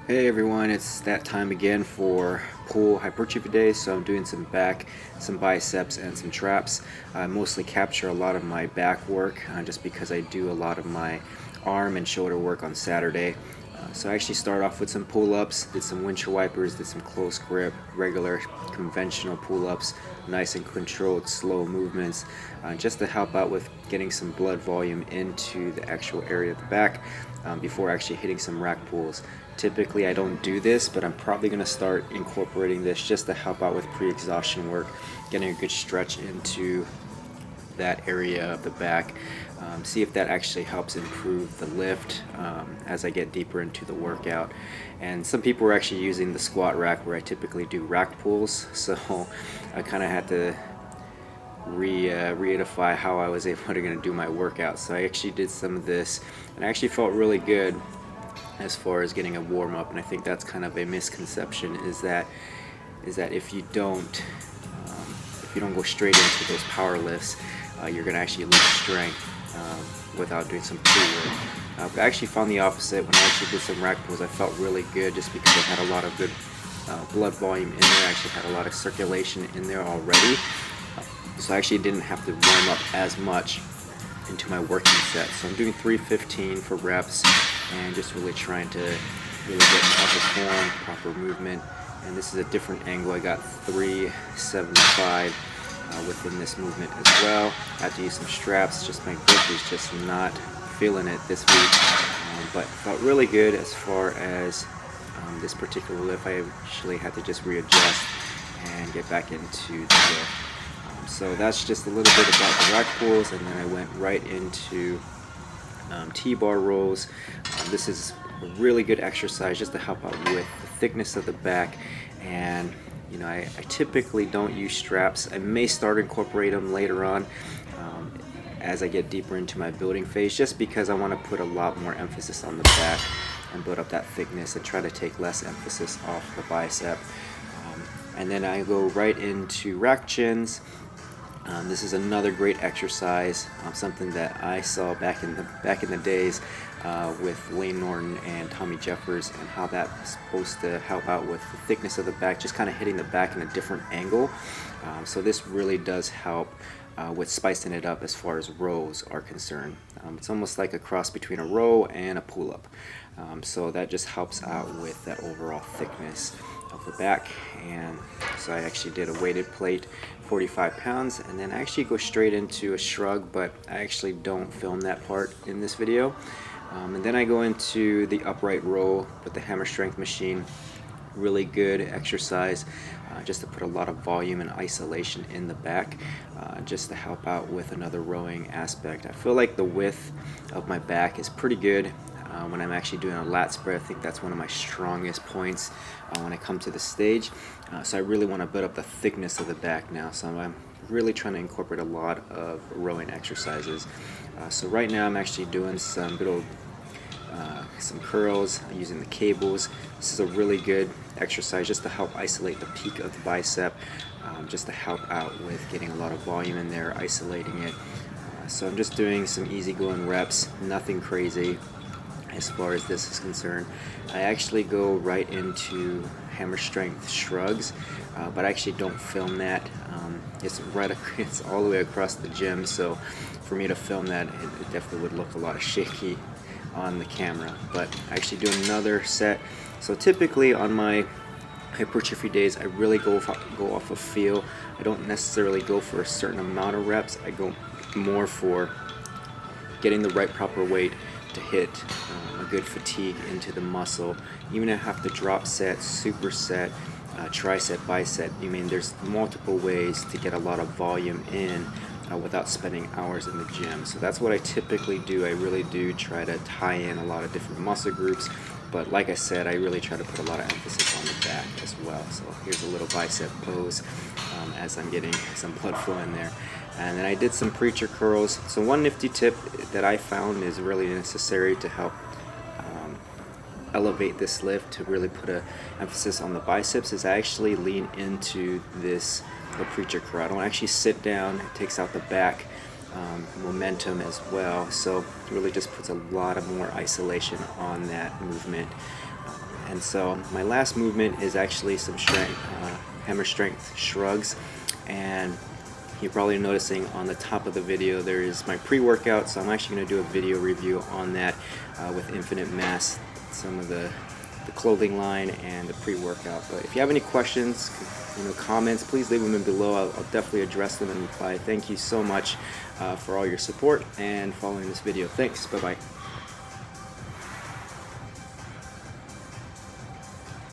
Hey everyone, it's that time again for pull hypertrophy day. So I'm doing some back, some biceps, and some traps. I mostly capture a lot of my back work just because I do a lot of my arm and shoulder work on Saturday. So I actually started off with some pull-ups, did some windshield wipers, did some close grip, regular conventional pull-ups, nice and controlled slow movements, just to help out with getting some blood volume into the actual area of the back before actually hitting some rack pulls. Typically I don't do this, but I'm probably going to start incorporating this just to help out with pre-exhaustion work, getting a good stretch into that area of the back. See if that actually helps improve the lift as I get deeper into the workout. And some people are actually using the squat rack where I typically do rack pulls, so I kind of had to reedify how I was able to do my workout. So I actually did some of this and I actually felt really good as far as getting a warm up. And I think that's kind of a misconception, is that if you don't go straight into those power lifts, you're going to actually lose strength without doing some pre-work. But I actually found the opposite. When I actually did some rack pulls, I felt really good just because I had a lot of good blood volume in there. I actually had a lot of circulation in there already. So I actually didn't have to warm up as much into my working set. So I'm doing 315 for reps and just really trying to really get proper form, proper movement. And this is a different angle. I got 375 within this movement as well. I had to use some straps, just my grip is just not feeling it this week, but felt really good as far as this particular lift. I actually had to just readjust and get back into the lift. So that's just a little bit about the rack pulls, and then I went right into T-bar rolls. This is a really good exercise just to help out with the thickness of the back. And you know, I typically don't use straps. I may start incorporate them later on as I get deeper into my building phase, just because I want to put a lot more emphasis on the back and build up that thickness and try to take less emphasis off the bicep. And then I go right into rack chins. This is another great exercise, something that I saw back in the days with Lane Norton and Tommy Jeffers, and how that's supposed to help out with the thickness of the back, just kind of hitting the back in a different angle. So this really does help with spicing it up as far as rows are concerned. It's almost like a cross between a row and a pull-up. So that just helps out with that overall thickness of the back. And so I actually did a weighted plate, 45 pounds, and then I actually go straight into a shrug, but I actually don't film that part in this video. And then I go into the upright row with the hammer strength machine. Really good exercise just to put a lot of volume and isolation in the back, just to help out with another rowing aspect. I feel like the width of my back is pretty good when I'm actually doing a lat spread. I think that's one of my strongest points when I come to the stage. So I really want to build up the thickness of the back now. So I'm really trying to incorporate a lot of rowing exercises. So right now I'm actually doing some good old some curls using the cables. This is a really good exercise just to help isolate the peak of the bicep, just to help out with getting a lot of volume in there, isolating it. So I'm just doing some easygoing reps, nothing crazy as far as this is concerned. I actually go right into hammer strength shrugs, but I actually don't film that. It's all the way across the gym, so for me to film that, it definitely would look a lot of shaky on the camera. But I actually do another set. So typically on my hypertrophy days, I really go off of feel. I don't necessarily go for a certain amount of reps. I go more for getting the right proper weight to hit a good fatigue into the muscle. Even if I have to drop set, superset, tricep, bicep, I mean, there's multiple ways to get a lot of volume in without spending hours in the gym. So that's what I typically do. I really do try to tie in a lot of different muscle groups, but like I said, I really try to put a lot of emphasis on the back as well. So here's a little bicep pose as I'm getting some blood flow in there. And then I did some preacher curls. So one nifty tip that I found is really necessary to help elevate this lift, to really put an emphasis on the biceps, is I actually lean into the preacher curl. I don't actually sit down. It takes out the back momentum as well, so it really just puts a lot of more isolation on that movement. And so my last movement is actually some strength, hammer strength shrugs. And you're probably noticing on the top of the video there is my pre-workout, so I'm actually going to do a video review on that with Infinite Mass, some of the clothing line and the pre-workout. But if you have any questions, comments, please leave them in below. I'll definitely address them and reply. Thank you so much for all your support and following this video. Thanks. Bye-bye.